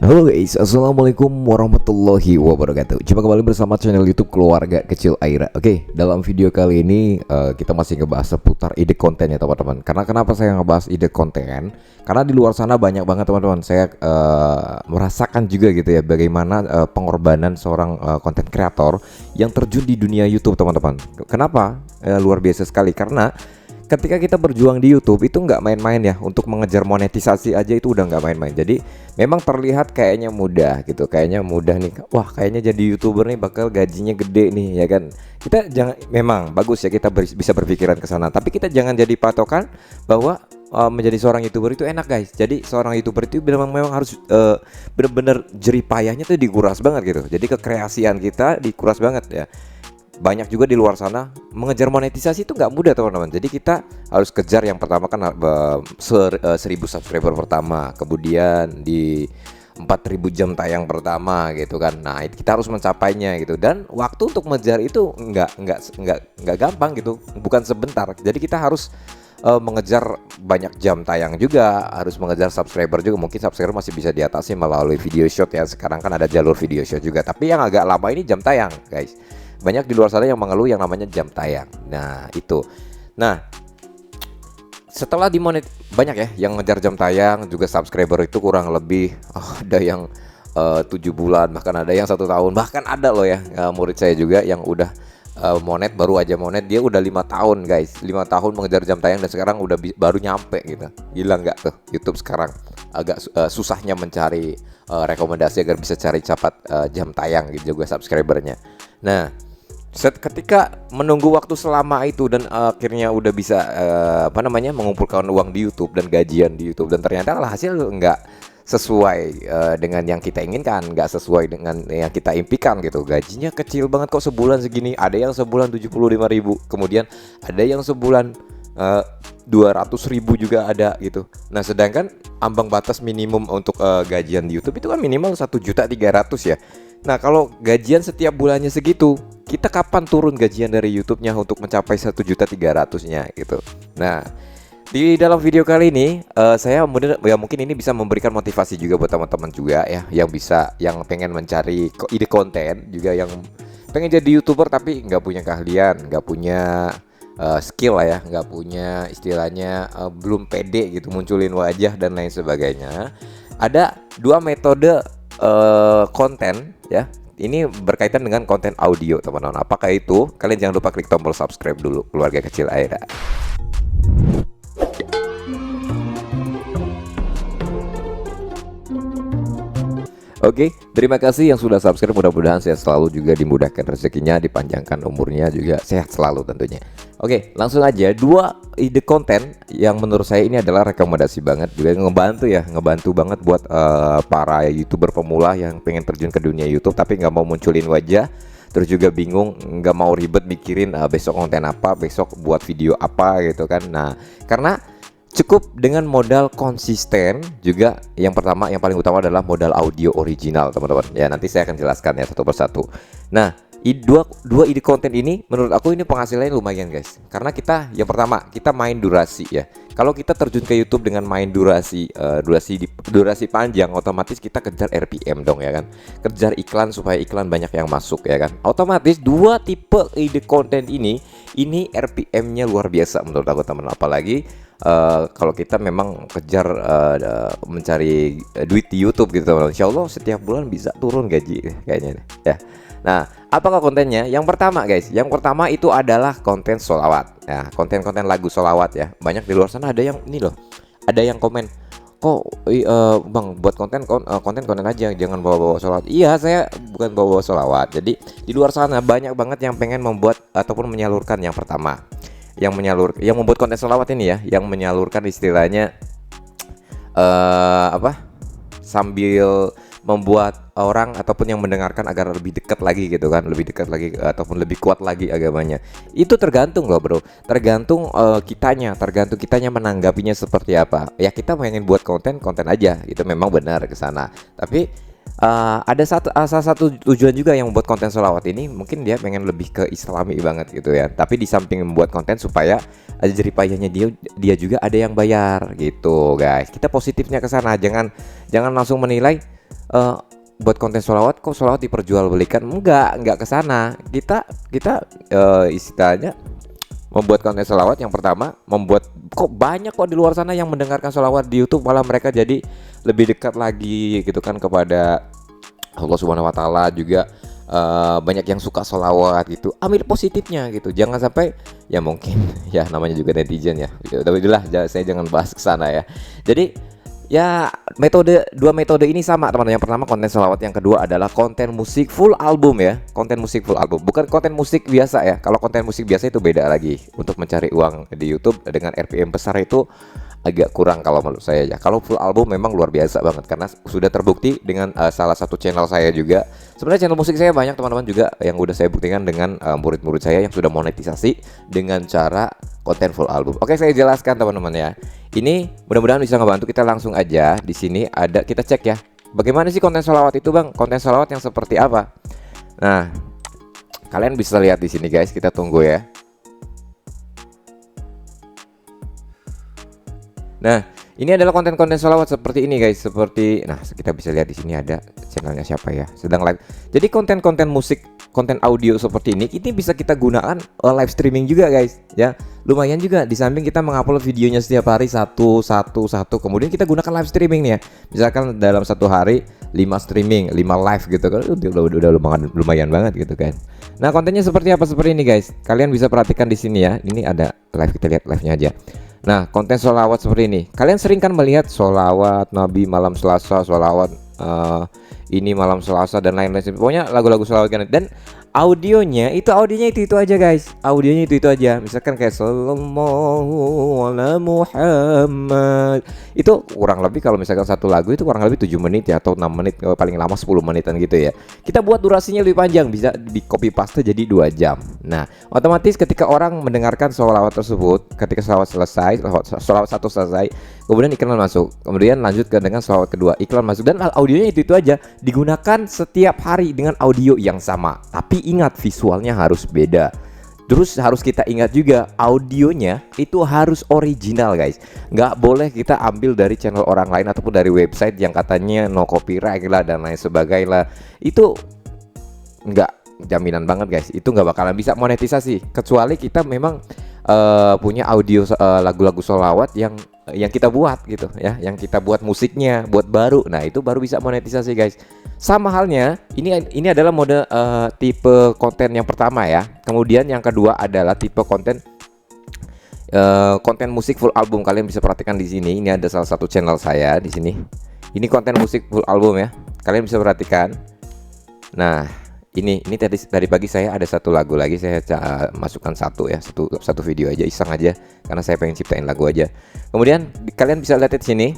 Halo guys, assalamualaikum warahmatullahi wabarakatuh. Jumpa kembali bersama channel YouTube Keluarga Kecil Aira. Oke, dalam video kali ini kita masih ngebahas seputar ide konten ya teman-teman. Karena kenapa saya ngebahas ide konten? Karena di luar sana banyak banget teman-teman. Saya merasakan juga gitu ya bagaimana pengorbanan seorang konten kreator yang terjun di dunia YouTube teman-teman. Kenapa? Luar biasa sekali karena ketika kita berjuang di YouTube itu nggak main-main ya. Untuk mengejar monetisasi aja itu udah nggak main-main. Jadi memang terlihat kayaknya mudah gitu, kayaknya mudah nih. Wah, kayaknya jadi YouTuber nih bakal gajinya gede nih, ya kan? Kita jangan, memang bagus ya kita bisa berpikiran ke sana, tapi kita jangan jadi patokan bahwa menjadi seorang YouTuber itu enak guys. Jadi seorang YouTuber itu memang harus bener-bener jerih payahnya tuh dikuras banget gitu. Jadi kekreasian kita dikuras banget ya. Banyak juga di luar sana mengejar monetisasi itu nggak mudah teman-teman. Jadi kita harus kejar yang pertama kan 1000 subscriber pertama, kemudian di 4000 jam tayang pertama gitu kan. Nah kita harus mencapainya gitu, dan waktu untuk mengejar itu nggak gampang gitu, bukan sebentar. Jadi kita harus mengejar banyak jam tayang juga, harus mengejar subscriber juga. Mungkin subscriber masih bisa diatasi melalui video shot ya. Sekarang kan ada jalur video shot juga, tapi yang agak lama ini jam tayang guys. Banyak di luar sana yang mengeluh yang namanya jam tayang. Nah itu. Nah setelah banyak ya yang ngejar jam tayang juga, subscriber itu kurang lebih ada yang 7 bulan, bahkan ada yang 1 tahun, bahkan ada loh ya murid saya juga yang udah monet, baru aja monet dia udah 5 tahun guys, 5 tahun mengejar jam tayang dan sekarang udah baru nyampe gitu. Gila nggak tuh YouTube sekarang agak susahnya mencari rekomendasi agar bisa cari cepat jam tayang gitu juga subscribernya. Nah ketika menunggu waktu selama itu dan akhirnya udah bisa mengumpulkan uang di YouTube dan gajian di YouTube, dan ternyata hasil nggak sesuai dengan yang kita inginkan, nggak sesuai dengan yang kita impikan gitu. Gajinya kecil banget kok, sebulan segini. Ada yang sebulan 75.000, kemudian ada yang sebulan 200.000 juga ada gitu. Nah sedangkan ambang batas minimum untuk gajian di YouTube itu kan minimal 1.300.000 ya. Nah kalau gajian setiap bulannya segitu, kita kapan turun gajian dari YouTube-nya untuk mencapai 1.300.000-nya gitu. Nah di dalam video kali ini saya mungkin ini bisa memberikan motivasi juga buat teman-teman juga ya, yang pengen mencari ide konten juga, yang pengen jadi YouTuber tapi nggak punya keahlian, nggak punya skill lah ya, nggak punya istilahnya belum pede gitu munculin wajah dan lain sebagainya. Ada 2 metode konten ya. Ini berkaitan dengan konten audio teman-teman. Apakah itu? Kalian jangan lupa klik tombol subscribe dulu, Keluarga Kecil Aira. Oke, terima kasih yang sudah subscribe. Mudah-mudahan sehat selalu, juga dimudahkan rezekinya, dipanjangkan umurnya, juga sehat selalu tentunya. Oke, langsung aja 2 ide konten yang menurut saya ini adalah rekomendasi banget, juga ngebantu banget buat para YouTuber pemula yang pengen terjun ke dunia YouTube tapi nggak mau munculin wajah, terus juga bingung, nggak mau ribet mikirin besok konten apa, besok buat video apa gitu kan. Nah, karena cukup dengan modal konsisten juga. Yang pertama, yang paling utama adalah modal audio original teman-teman. Ya nanti saya akan jelaskan ya satu persatu. Nah dua ide konten ini menurut aku ini penghasilannya lumayan guys. Karena kita, yang pertama kita main durasi ya. Kalau kita terjun ke YouTube dengan main durasi panjang, otomatis kita kejar RPM dong ya kan. Kejar iklan supaya iklan banyak yang masuk ya kan. Otomatis 2 tipe ide konten ini RPM-nya luar biasa menurut aku teman. Apalagi kalau kita memang kejar mencari duit di YouTube gitu teman. Insya Allah setiap bulan bisa turun gaji kayaknya ya. Nah apakah kontennya? Yang pertama guys, yang pertama itu adalah konten sholawat ya, konten-konten lagu sholawat ya. Banyak di luar sana ada yang ini loh, ada yang komen, kok bang buat konten aja, jangan bawa-bawa sholawat. Iya, saya bukan bawa-bawa sholawat. Jadi di luar sana banyak banget yang pengen membuat ataupun menyalurkan. Yang pertama yang membuat konten sholawat ini ya, yang menyalurkan istilahnya sambil membuat orang ataupun yang mendengarkan agar lebih dekat lagi gitu kan, lebih dekat lagi ataupun lebih kuat lagi agamanya. Itu tergantung loh bro, tergantung kitanya menanggapinya seperti apa. Ya kita pengen buat konten aja, itu memang benar ke sana. Tapi ada salah satu tujuan juga yang membuat konten sholawat ini, mungkin dia pengen lebih ke islami banget gitu ya. Tapi di samping membuat konten supaya jerih payahnya dia juga ada yang bayar gitu guys. Kita positifnya ke sana, jangan langsung menilai eh, buat konten sholawat kok sholawat diperjualbelikan. Enggak ke sana. Kita istilahnya membuat konten sholawat, yang pertama membuat, kok banyak kok di luar sana yang mendengarkan sholawat di YouTube, malah mereka jadi lebih dekat lagi gitu kan kepada Allah Subhanahu Wa Taala. Juga banyak yang suka sholawat gitu, ambil positifnya gitu, jangan sampai ya mungkin ya namanya juga netizen ya, udahlah saya jangan bahas ke sana ya. Jadi ya dua metode ini sama teman-teman. Yang pertama konten sholawat, yang kedua adalah konten musik full album ya. Konten musik full album, bukan konten musik biasa ya. Kalau konten musik biasa itu beda lagi. Untuk mencari uang di YouTube dengan RPM besar itu agak kurang kalau menurut saya ya. Kalau full album memang luar biasa banget, karena sudah terbukti dengan salah satu channel saya juga. Sebenarnya channel musik saya banyak teman-teman juga yang udah saya buktikan dengan murid-murid saya yang sudah monetisasi dengan cara konten full album. Oke, saya jelaskan teman-teman ya. Ini mudah-mudahan bisa ngebantu. Kita langsung aja, di sini ada, kita cek ya. Bagaimana sih konten sholawat itu bang? Konten sholawat yang seperti apa? Nah, kalian bisa lihat di sini guys. Kita tunggu ya. Nah, ini adalah konten-konten sholawat seperti ini guys. Seperti, nah kita bisa lihat di sini ada channelnya siapa ya, sedang live. Jadi konten-konten musik, konten audio seperti ini bisa kita gunakan live streaming juga guys ya. Lumayan juga, di samping kita mengupload videonya setiap hari satu, kemudian kita gunakan live streaming nih ya. Misalkan dalam satu hari 5 streaming, 5 live gitu kan, udah lumayan banget gitu kan. Nah, kontennya seperti apa? Seperti ini guys. Kalian bisa perhatikan di sini ya. Ini ada live, kita lihat live-nya aja. Nah, konten sholawat seperti ini. Kalian sering kan melihat sholawat Nabi malam Selasa, sholawat ini malam Selasa dan lain-lain. Pokoknya lagu-lagu sholawat kan. Dan audionya itu aja guys. Audionya itu aja. Misalkan kayak sallallahu ala Muhammad. Itu kurang lebih, kalau misalkan satu lagu itu kurang lebih 7 menit ya, atau 6 menit, paling lama 10 menitan gitu ya. Kita buat durasinya lebih panjang, bisa di copy paste jadi 2 jam. Nah, otomatis ketika orang mendengarkan sholawat tersebut, ketika sholawat selesai, sholawat satu selesai, kemudian iklan masuk, kemudian lanjut ke dengan sholawat kedua, iklan masuk, dan audionya itu aja, digunakan setiap hari dengan audio yang sama. Tapi ingat, visualnya harus beda. Terus harus kita ingat juga, audionya itu harus original guys. Nggak boleh kita ambil dari channel orang lain ataupun dari website yang katanya no copyright lah dan lain sebagainya. Itu nggak jaminan banget guys. Itu nggak bakalan bisa monetisasi, kecuali kita memang punya audio lagu-lagu sholawat yang kita buat gitu ya, yang kita buat musiknya, buat baru. Nah, itu baru bisa monetisasi guys. Sama halnya, ini adalah mode tipe konten yang pertama ya. Kemudian yang kedua adalah tipe konten konten musik full album. Kalian bisa perhatikan di sini. Ini ada salah satu channel saya di sini. Ini konten musik full album ya. Kalian bisa perhatikan. Nah, ini tadi pagi saya ada satu lagu lagi, saya masukkan satu video aja, iseng aja, karena saya pengen ciptain lagu aja. Kemudian kalian bisa lihat di sini.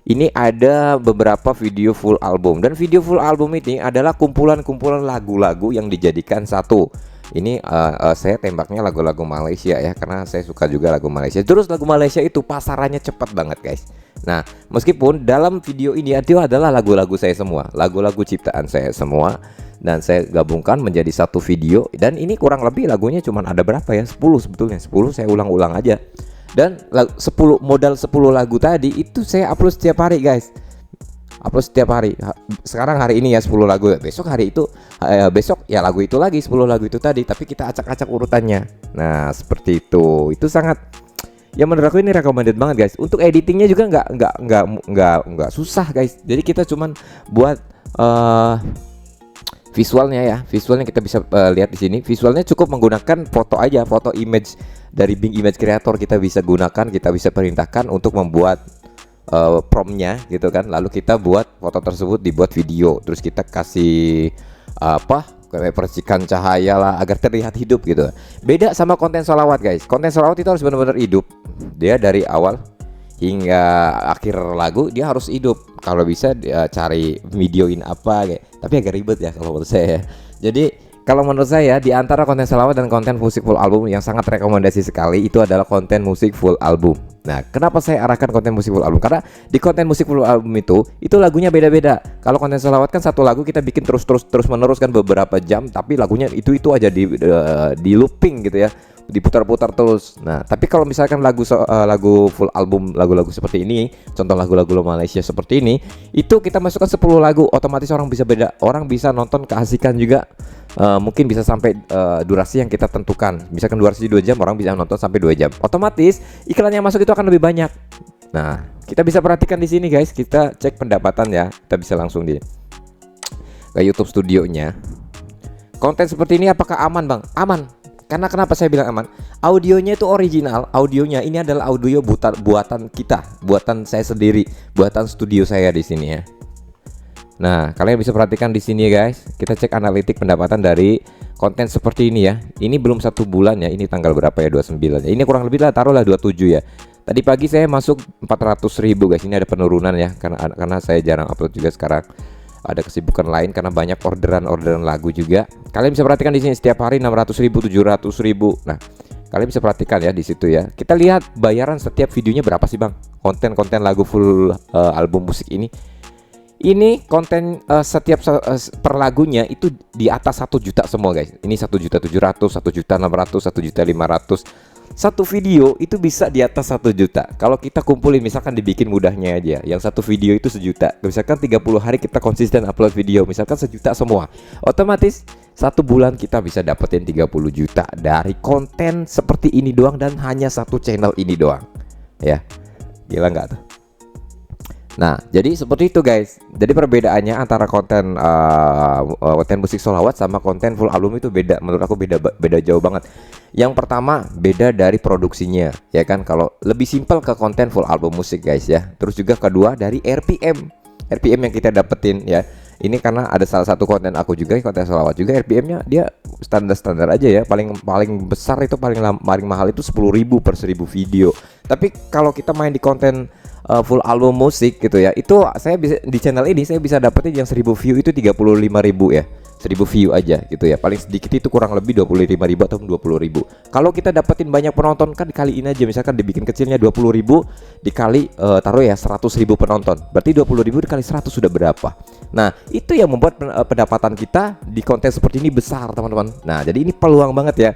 Ini ada beberapa video full album, dan video full album ini adalah kumpulan-kumpulan lagu-lagu yang dijadikan satu. Ini saya tembaknya lagu-lagu Malaysia ya, karena saya suka juga lagu Malaysia. Terus lagu Malaysia itu pasarannya cepat banget guys. Nah, meskipun dalam video ini itu adalah lagu-lagu saya semua, lagu-lagu ciptaan saya semua, dan saya gabungkan menjadi satu video. Dan ini kurang lebih lagunya cuman ada berapa ya, 10 sebetulnya, 10 saya ulang-ulang aja. Dan 10 lagu tadi itu saya upload setiap hari guys. Upload setiap hari. Sekarang hari ini ya 10 lagu. Besok hari itu besok ya lagu itu lagi, 10 lagu itu tadi, tapi kita acak-acak urutannya. Nah, seperti itu. Itu sangat, ya menurut aku ini recommended banget guys. Untuk editingnya juga nggak susah guys. Jadi kita cuman buat visualnya ya. Visualnya kita bisa lihat di sini. Visualnya cukup menggunakan foto aja, foto image dari Bing Image Creator kita bisa gunakan, kita bisa perintahkan untuk membuat promptnya gitu kan. Lalu kita buat foto tersebut dibuat video. Terus kita kasih kayak percikan cahaya lah agar terlihat hidup gitu. Beda sama konten sholawat guys. Konten sholawat itu harus benar-benar hidup. Dia dari awal hingga akhir lagu dia harus hidup. Kalau bisa dia cari videoin apa kayak, tapi agak ribet ya kalau menurut saya. Jadi kalau menurut saya di antara konten sholawat dan konten musik full album yang sangat rekomendasi sekali itu adalah konten musik full album. Nah, kenapa saya arahkan konten musik full album? Karena di konten musik full album itu lagunya beda-beda. Kalau konten selawat kan satu lagu kita bikin terus menerus kan beberapa jam, tapi lagunya itu aja di looping gitu ya, diputar-putar terus. Nah, tapi kalau misalkan lagu full album, lagu-lagu seperti ini, contoh lagu-lagu Malaysia seperti ini, itu kita masukkan 10 lagu, otomatis orang bisa nonton keasikan juga. Mungkin bisa sampai durasi yang kita tentukan. Misalkan durasi 2 jam, orang bisa nonton sampai 2 jam. Otomatis iklan yang masuk itu akan lebih banyak. Nah, kita bisa perhatikan di sini guys. Kita cek pendapatan ya. Kita bisa langsung ke YouTube Studionya. Konten seperti ini apakah aman bang? Aman. Karena kenapa saya bilang aman? Audionya itu original. Audionya ini adalah audio buatan kita, buatan saya sendiri, buatan studio saya di sini ya. Nah, kalian bisa perhatikan di sini ya guys. Kita cek analitik pendapatan dari konten seperti ini ya. Ini belum 1 bulan ya. Ini tanggal berapa ya? 29 ya. Ini kurang lebih lah, taruhlah 27 ya. Tadi pagi saya masuk 400.000 guys. Ini ada penurunan ya, karena saya jarang upload juga sekarang. Ada kesibukan lain karena banyak orderan lagu juga. Kalian bisa perhatikan di sini setiap hari 600.000, 700.000. Nah, kalian bisa perhatikan ya di situ ya. Kita lihat bayaran setiap videonya berapa sih bang? Konten lagu full album musik ini. Ini konten setiap per lagunya itu di atas 1 juta semua guys. Ini 1.700.000, 1.600.000, 1.500.000. Satu video itu bisa di atas 1 juta. Kalau kita kumpulin, misalkan dibikin mudahnya aja, yang satu video itu 1 juta. Misalkan 30 hari kita konsisten upload video, misalkan 1 juta semua, otomatis 1 bulan kita bisa dapetin 30 juta dari konten seperti ini doang, dan hanya 1 channel ini doang. Ya, gila nggak tuh? Nah, jadi seperti itu guys. Jadi perbedaannya antara konten musik sholawat sama konten full album itu beda. Menurut aku beda jauh banget. Yang pertama beda dari produksinya, ya kan. Kalau lebih simpel ke konten full album musik guys ya. Terus juga kedua dari RPM yang kita dapetin ya. Ini karena ada salah satu konten aku juga, konten sholawat juga, RPM-nya dia standar aja ya. Paling besar itu paling mahal itu 10.000 per 1.000 video. Tapi kalau kita main di konten full album musik gitu ya, itu saya bisa di channel ini saya bisa dapetin yang 1.000 view itu 35.000 ya. 1.000 view aja gitu ya. Paling sedikit itu kurang lebih 25.000 atau 20.000. Kalau kita dapetin banyak penonton kan dikaliin aja, misalkan dibikin kecilnya 20.000 dikali taruh ya 100.000 penonton. Berarti 20.000 dikali 100 sudah berapa? Nah, itu yang membuat pendapatan kita di konten seperti ini besar, teman-teman. Nah, jadi ini peluang banget ya.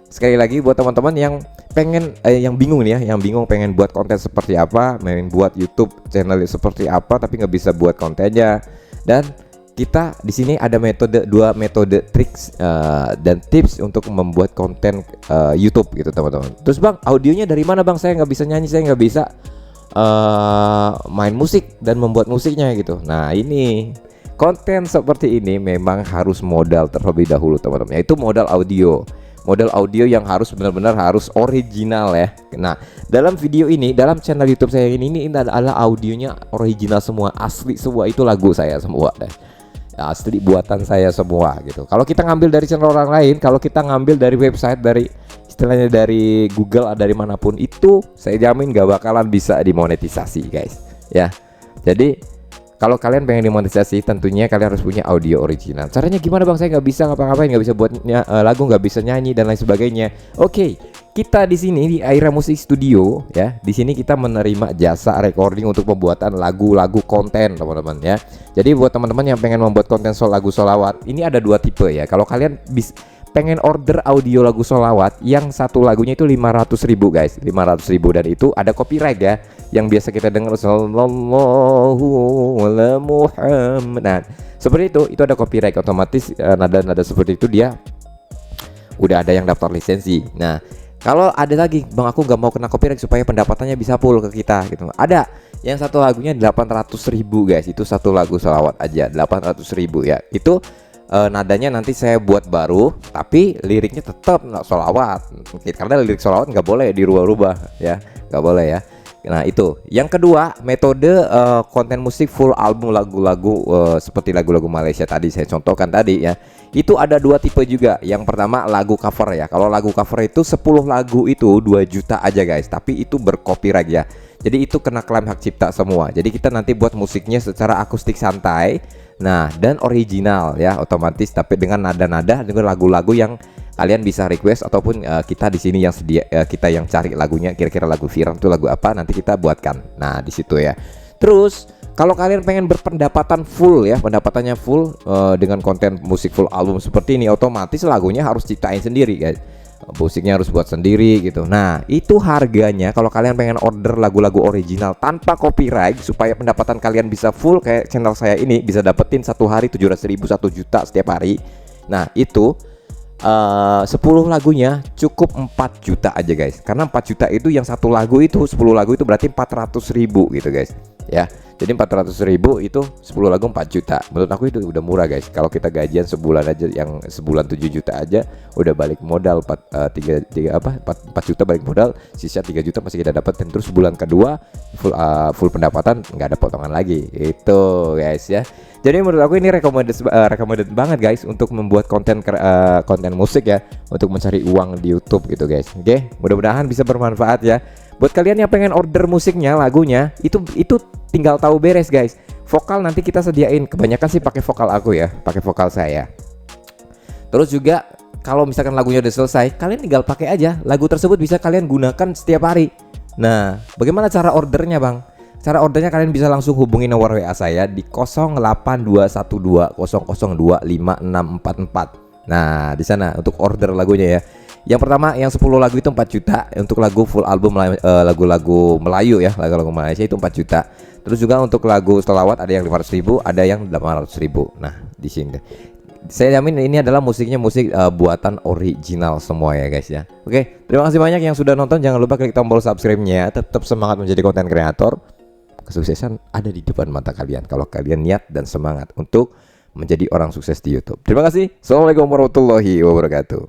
Sekali lagi buat teman-teman yang pengen yang bingung nih ya, yang bingung pengen buat konten seperti apa, pengen buat YouTube channel seperti apa tapi nggak bisa buat kontennya. Dan kita di sini ada dua metode triks dan tips untuk membuat konten YouTube gitu teman-teman. Terus bang, audionya dari mana bang? Saya nggak bisa nyanyi, saya nggak bisa main musik dan membuat musiknya gitu. Nah, ini konten seperti ini memang harus modal terlebih dahulu teman-teman. Yaitu modal audio yang harus benar-benar harus original ya. Nah, dalam video ini, dalam channel YouTube saya ini adalah audionya original semua, asli semua, itu lagu saya semua deh. Asli buatan saya semua gitu. Kalau kita ngambil dari channel orang lain, kalau kita ngambil dari website, dari istilahnya dari Google atau dari manapun, itu saya jamin gak bakalan bisa dimonetisasi guys ya. Jadi kalau kalian pengen dimonetisasi, tentunya kalian harus punya audio original. Caranya gimana bang? Saya nggak bisa ngapa-ngapain, nggak bisa buat lagu, nggak bisa nyanyi dan lain sebagainya. Oke, kita di sini di Aira Music Studio ya. Di sini kita menerima jasa recording untuk pembuatan lagu-lagu konten, teman-teman ya. Jadi buat teman-teman yang pengen membuat konten lagu sholawat, ini ada 2 tipe ya. Kalau kalian pengen order audio lagu sholawat, yang satu lagunya itu 500.000 guys, 500.000, dan itu ada copyright ya, yang biasa kita dengar sallallahu ala Muhammad. Nah, seperti itu ada copyright, otomatis nada-nada seperti itu dia udah ada yang daftar lisensi. Nah, kalau ada lagi bang, aku nggak mau kena copyright supaya pendapatannya bisa full ke kita gitu, ada yang satu lagunya 800.000 guys, itu satu lagu sholawat aja 800.000 ya. Itu nadanya nanti saya buat baru, tapi liriknya tetap nggak sholawat, karena lirik sholawat nggak boleh dirubah-rubah ya, nggak boleh ya. Nah, itu yang kedua, metode konten musik full album lagu-lagu seperti lagu-lagu Malaysia tadi saya contohkan tadi ya. Itu ada 2 tipe juga. Yang pertama lagu cover ya. Kalau lagu cover itu 10 lagu itu 2 juta aja guys, tapi itu bercopyright ya. Jadi itu kena klaim hak cipta semua. Jadi kita nanti buat musiknya secara akustik santai, nah dan original ya, otomatis, tapi dengan nada-nada dengan lagu-lagu yang kalian bisa request ataupun kita di sini yang kita yang cari lagunya, kira-kira lagu viral itu lagu apa, nanti kita buatkan. Nah di situ ya. Terus kalau kalian pengen berpendapatan full ya, pendapatannya full dengan konten musik full album seperti ini, otomatis lagunya harus ciptain sendiri guys, musiknya harus buat sendiri gitu. Nah itu harganya kalau kalian pengen order lagu-lagu original tanpa copyright supaya pendapatan kalian bisa full kayak channel saya ini, bisa dapetin satu hari 700.000, 1 juta setiap hari. Nah itu 10 lagunya cukup 4 juta aja guys, karena 4 juta itu yang satu lagu itu 10 lagu itu berarti 400.000 gitu guys ya. Jadi 400.000 itu 10 lagu 4 juta. Menurut aku itu udah murah guys. Kalau kita gajian sebulan aja, yang sebulan 7 juta aja udah balik modal 4 juta balik modal, sisa 3 juta masih kita dapetin. Terus bulan kedua full pendapatan, nggak ada potongan lagi. Itu guys ya. Jadi menurut aku ini recommended banget guys untuk membuat konten musik ya, untuk mencari uang di YouTube gitu guys. Oke, mudah-mudahan bisa bermanfaat ya. Buat kalian yang pengen order musiknya, lagunya, itu tinggal tahu beres guys. Vokal nanti kita sediain, kebanyakan sih pakai vokal aku ya, pakai vokal saya. Terus juga kalau misalkan lagunya udah selesai, kalian tinggal pakai aja. Lagu tersebut bisa kalian gunakan setiap hari. Nah, bagaimana cara ordernya bang? Cara ordernya kalian bisa langsung hubungi nomor WA saya di 082120025644. Nah, di sana untuk order lagunya ya. Yang pertama yang 10 lagu itu 4 juta. Untuk lagu full album lagu-lagu Melayu ya, lagu-lagu Malaysia itu 4 juta. Terus juga untuk lagu selawat ada yang 500.000, ada yang 800.000. Nah, di sini saya jamin ini adalah musik buatan original semua ya guys ya. Oke, terima kasih banyak yang sudah nonton. Jangan lupa klik tombol subscribe-nya. Tetap semangat menjadi konten kreator. Kesuksesan ada di depan mata kalian kalau kalian niat dan semangat untuk menjadi orang sukses di YouTube. Terima kasih. Assalamualaikum warahmatullahi wabarakatuh.